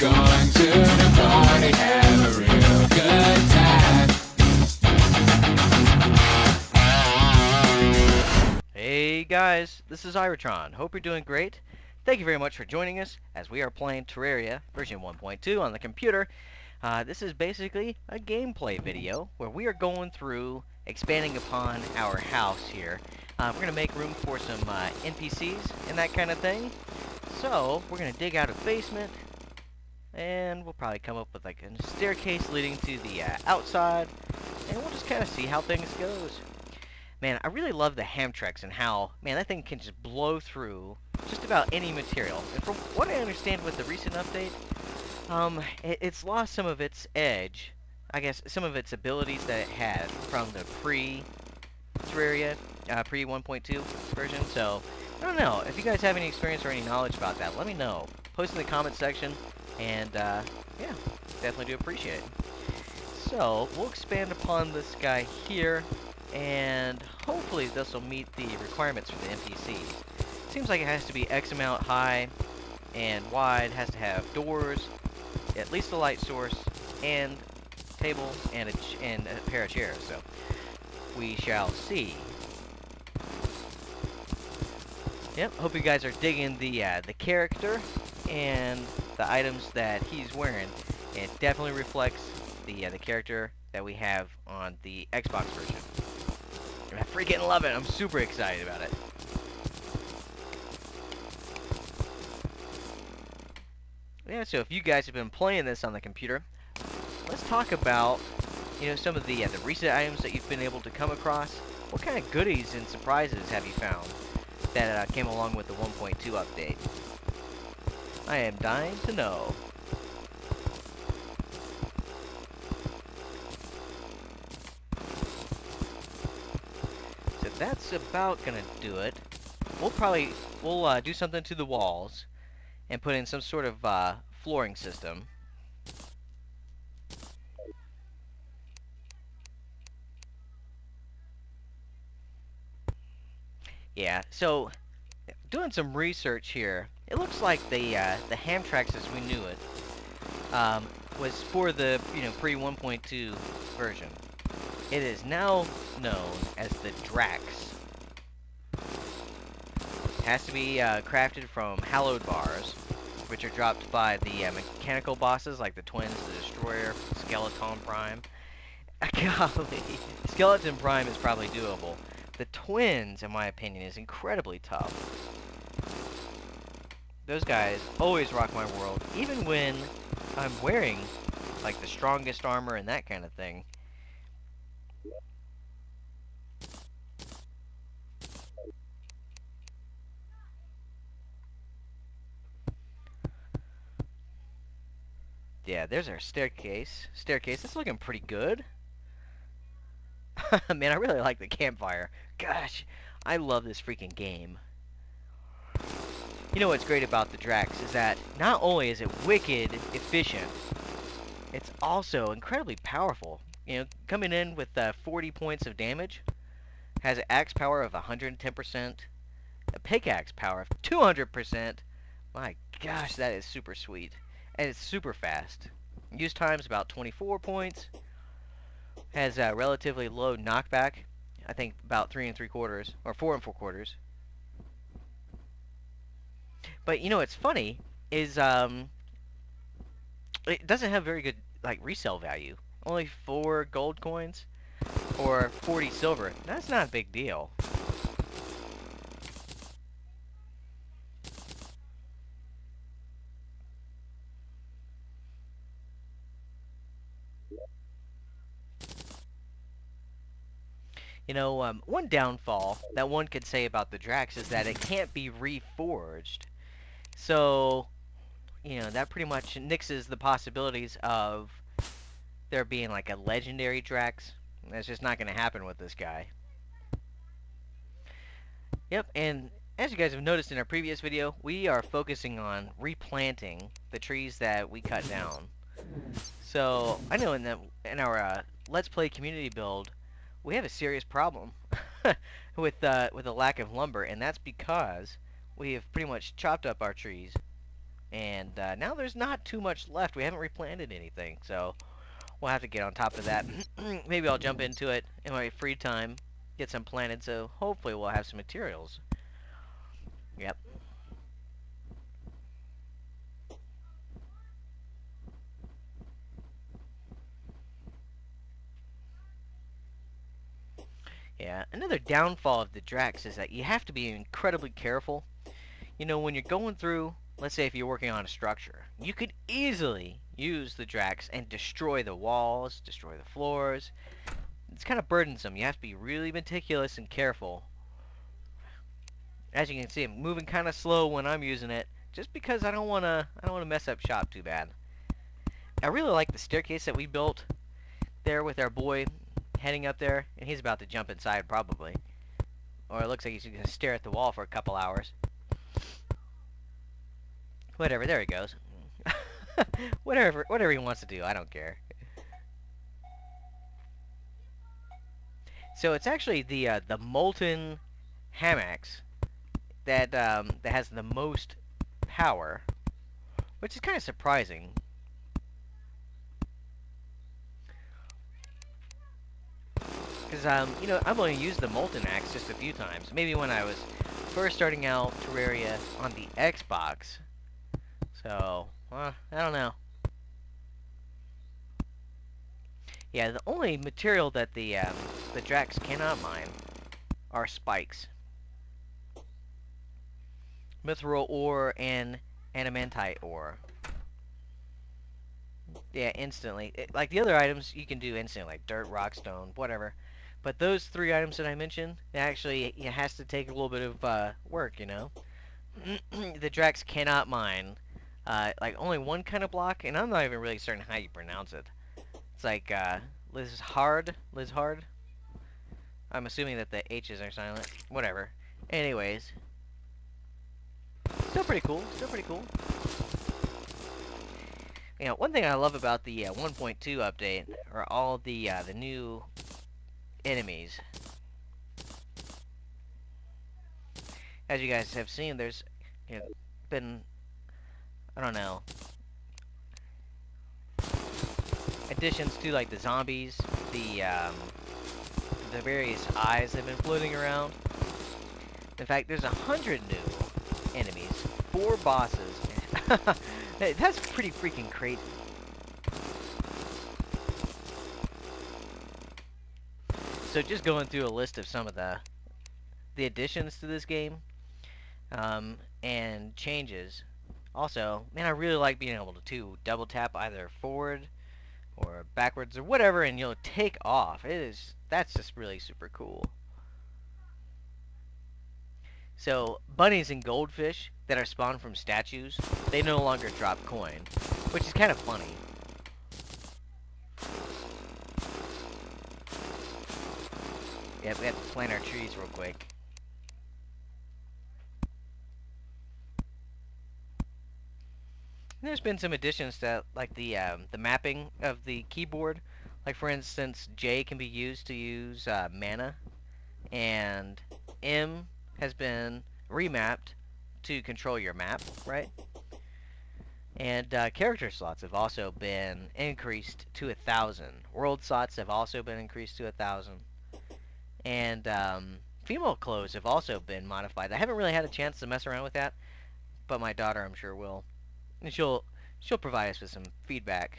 Everyone's going to the party, have a real good time. Hey guys, this is Iratron. Hope you're doing great. Thank you very much for joining us as we are playing Terraria version 1.2 on the computer. This is basically a gameplay video where we are going through expanding upon our house here. We're going to make room for some NPCs and that kind of thing. So, we're going to dig out a basement and we'll probably come up with like a staircase leading to the outside, and we'll just kind of see how things goes. Man, I really love the Hamtrex and how, man, that thing can just blow through just about any material. And from what I understand with the recent update, it's lost some of its edge. I guess some of its abilities that it had from the pre-Terraria, pre 1.2 version. So, I don't know. If you guys have any experience or any knowledge about that, let me know. Post in the comment section, and yeah, definitely do appreciate it. So, we'll expand upon this guy here, and hopefully this will meet the requirements for the NPCs. Seems like it has to be X amount high and wide, has to have doors, at least a light source, and table, and a pair of chairs. So, we shall see. Yep, hope you guys are digging the character and the items that he's wearing. It definitely reflects the character that we have on the Xbox version. I freaking love it. I'm super excited about it. Yeah, so if you guys have been playing this on the computer, let's talk about, some of the recent items that you've been able to come across. What kind of goodies and surprises have you found that came along with the 1.2 update? I am dying to know. So that's about gonna do it. We'll do something to the walls and put in some sort of flooring system. Yeah, so doing some research here, it looks like the Hamtrex as we knew it was for the pre 1.2 version. It is now known as the Drax. It has to be crafted from hallowed bars, which are dropped by the mechanical bosses like the Twins, the Destroyer, Skeleton Prime. Golly, Skeleton Prime is probably doable. The Twins, in my opinion, is incredibly tough. Those guys always rock my world, even when I'm wearing like the strongest armor and that kind of thing. Yeah, there's our staircase. It's looking pretty good. Man, I really like the campfire. Gosh, I love this freaking game. You know what's great about the Drax is that not only is it wicked efficient, it's also incredibly powerful. Coming in with 40 points of damage, has an axe power of 110%, a pickaxe power of 200%. My gosh, that is super sweet. And it's super fast. Use time's about 24 points. Has a relatively low knockback. I think about 3 3/4 or 4 4/4. But what's funny is it doesn't have very good like resale value. Only 4 gold coins or 40 silver. That's not a big deal. One downfall that one could say about the Drax is that it can't be reforged. So, that pretty much nixes the possibilities of there being like a legendary Drax. That's just not going to happen with this guy. Yep, and as you guys have noticed in our previous video, we are focusing on replanting the trees that we cut down. So, I know in our Let's Play community build, we have a serious problem with a lack of lumber, and that's because we have pretty much chopped up our trees And now there's not too much left. We haven't replanted anything, so we'll have to get on top of that. Maybe I'll jump into it in my free time, get some planted, so hopefully we'll have some materials. Yep. Yeah, another downfall of the Drax is that you have to be incredibly careful. You know, when you're going through, let's say if you're working on a structure, you could easily use the Drax and destroy the walls, destroy the floors. It's kind of burdensome. You have to be really meticulous and careful. As you can see, I'm moving kind of slow when I'm using it, just because I don't wanna mess up shop too bad. I really like the staircase that we built there with our boy heading up there, and he's about to jump inside probably. Or it looks like he's going to stare at the wall for a couple hours. Whatever, there he goes. whatever he wants to do, I don't care. So it's actually the molten hammocks that has the most power, which is kind of surprising. Because you know, I've only used the molten axe just a few times. Maybe when I was first starting out Terraria on the Xbox. So, I don't know. Yeah, the only material that the Drax cannot mine are spikes, mithril ore, and adamantite ore. Yeah, instantly. Like the other items, you can do instantly, like dirt, rock, stone, whatever. But those three items that I mentioned, it has to take a little bit of work, you know. The Drax cannot mine like only one kind of block, and I'm not even really certain how you pronounce it. It's like Liz Hard. I'm assuming that the H's are silent. Whatever. Anyways, still pretty cool. Still pretty cool. You know, one thing I love about the 1.2 update are all the new enemies. As you guys have seen, there's been, I don't know, additions to like the zombies, the various eyes that have been floating around. In fact, there's 100 new enemies, 4 bosses. That's pretty freaking crazy. So just going through a list of some of the additions to this game, and changes. Also, man, I really like being able to double tap either forward or backwards or whatever, and you'll take off. That's just really super cool. So bunnies and goldfish that are spawned from statues, they no longer drop coin, which is kind of funny. Yeah, we have to plant our trees real quick. There's been some additions to like the mapping of the keyboard. Like for instance, J can be used to use mana, and M has been remapped to control your map, right? And character slots have also been increased to 1,000. World slots have also been increased to 1,000. And female clothes have also been modified. I haven't really had a chance to mess around with that, but my daughter, I'm sure, will. And she'll provide us with some feedback.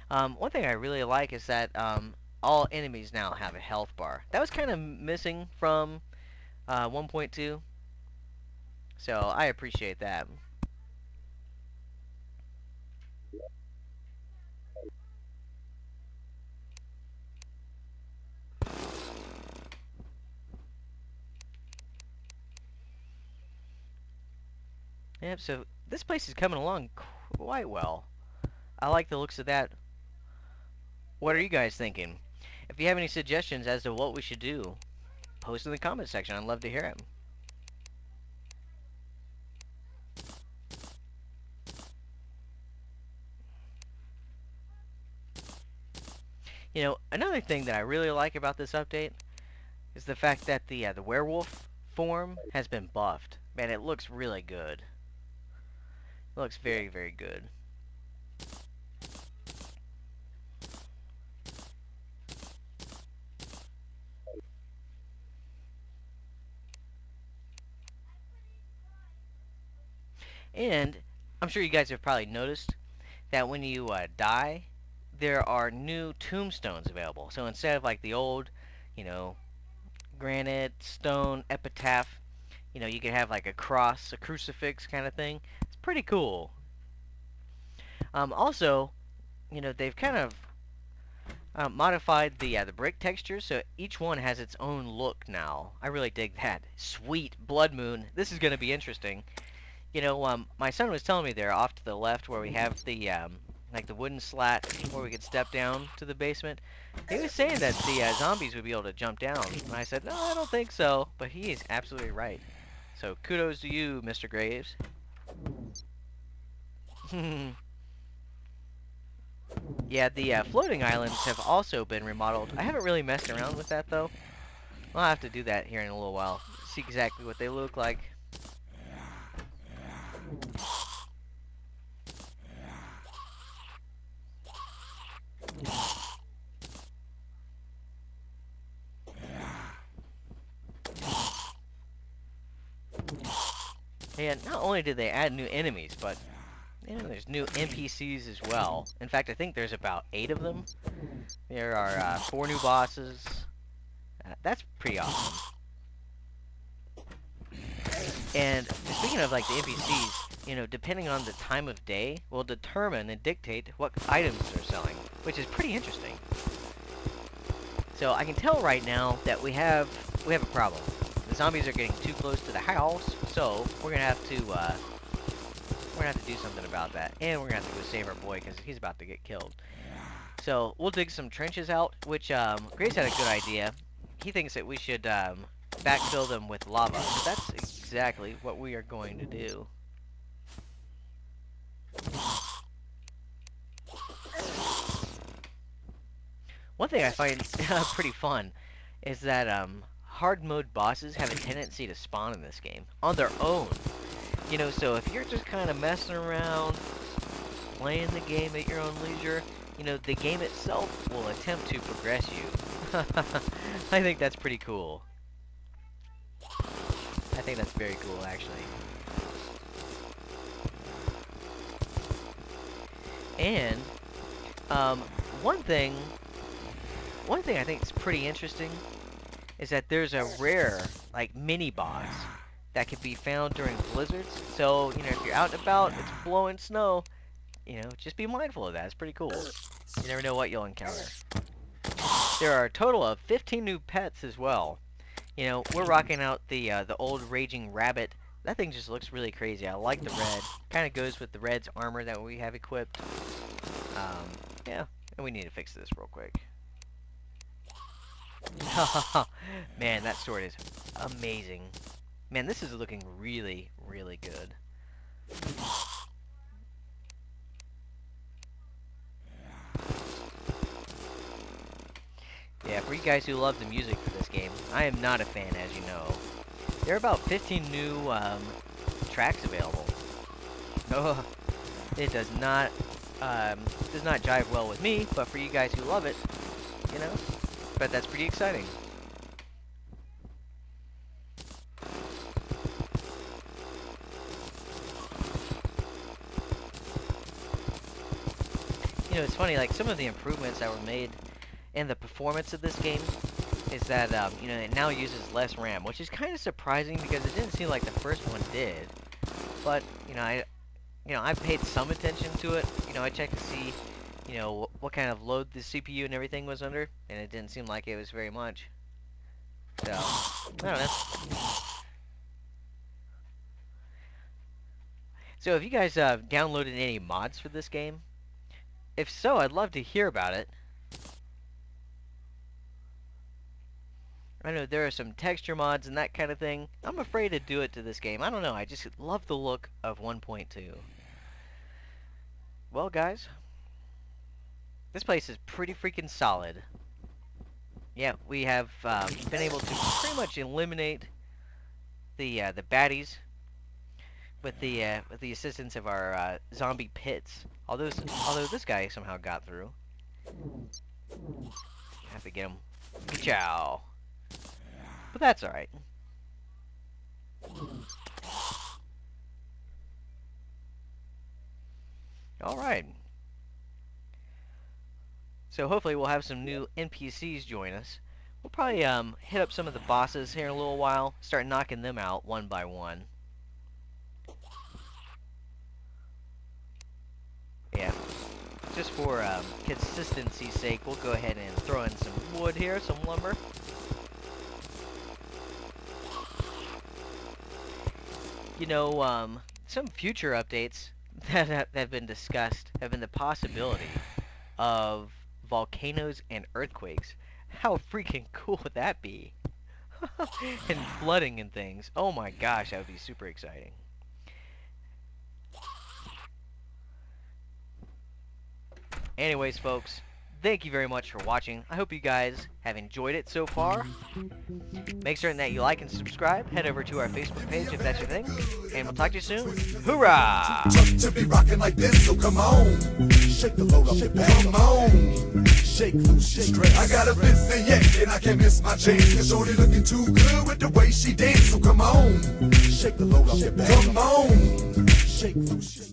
One thing I really like is that all enemies now have a health bar. That was kind of missing from 1.2, so I appreciate that. Yep, so this place is coming along quite well. I like the looks of that. What are you guys thinking? If you have any suggestions as to what we should do, post in the comment section. I'd love to hear it. You know, another thing that I really like about this update is the fact that the werewolf form has been buffed. Man, it looks really good. Looks very, very good. And I'm sure you guys have probably noticed that when you die, there are new tombstones available. So instead of like the old, you know, granite, stone, epitaph, you could have like a cross, a crucifix kind of thing. It's pretty cool. Also, they've kind of modified the brick texture, so each one has its own look now. I really dig that. Sweet blood moon. This is gonna be interesting. My son was telling me there off to the left where we have the like the wooden slat where we could step down to the basement. He was saying that the zombies would be able to jump down, and I said, no, I don't think so. But he is absolutely right. So kudos to you, Mr. Graves. Yeah, the floating islands have also been remodeled. I haven't really messed around with that though. I'll have to do that here in a little while. See exactly what they look like. And not only did they add new enemies, but there's new NPCs as well. In fact, I think there's about 8 of them. There are 4 new bosses. That's pretty awesome. And speaking of like the NPCs, depending on the time of day, will determine and dictate what items they're selling, which is pretty interesting. So I can tell right now that we have a problem. The zombies are getting too close to the house, so we're gonna have to do something about that, and we're gonna have to go save our boy because he's about to get killed. So we'll dig some trenches out, which Grace had a good idea. He thinks that we should backfill them with lava. So that's exactly what we are going to do. One thing I find pretty fun is that hard mode bosses have a tendency to spawn in this game on their own. So if you're just kind of messing around, playing the game at your own leisure, the game itself will attempt to progress you. I think that's pretty cool. I think that's very cool, actually. And one thing I think is pretty interesting is that there's a rare like mini boss that can be found during blizzards. So if you're out and about, it's blowing snow, just be mindful of that. It's pretty cool. You never know what you'll encounter. There are a total of 15 new pets as well. We're rocking out the old raging rabbit. That thing just looks really crazy. I like the red. Kind of goes with the red's armor that we have equipped. Yeah, and we need to fix this real quick. Man, that sword is amazing. Man, this is looking really, really good. Yeah, for you guys who love the music for this game, I am not a fan, as you know. There are about 15 new tracks available. Oh, it does not jive well with me, but for you guys who love it, but that's pretty exciting. It's funny, like some of the improvements that were made in the performance of this game is that it now uses less RAM, which is kind of surprising because it didn't seem like the first one did. But I paid some attention to it. I checked to see what kind of load the CPU and everything was under, and it didn't seem like it was very much. So I don't know. So have you guys downloaded any mods for this game? If so, I'd love to hear about it. I know there are some texture mods and that kind of thing. I'm afraid to do it to this game. I don't know. I just love the look of 1.2. Well, guys, this place is pretty freaking solid. Yeah, we have been able to pretty much eliminate the baddies. with the assistance of our zombie pits. Although this guy somehow got through. Have to get him. Ka-chow. But that's alright. Alright. So hopefully we'll have some new NPCs join us. We'll probably hit up some of the bosses here in a little while. Start knocking them out one by one. Yeah. Just for consistency's sake, we'll go ahead and throw in some wood here, some lumber. You know, some future updates that have been discussed have been the possibility of volcanoes and earthquakes. How freaking cool would that be? And flooding and things. Oh my gosh, that would be super exciting. Anyways, folks, thank you very much for watching. I hope you guys have enjoyed it so far. Make certain that you like and subscribe. Head over to our Facebook page if that's your thing. And we'll talk to you soon. Hoorah! To be rocking like this, so come on. Shake the load up, come on. Shake loose, shake straight. I got a busy yak and I can't miss my chance. Cause shorty looking too good with the way she dance, so come on. Shake the load up, come on. Shake loose, shake.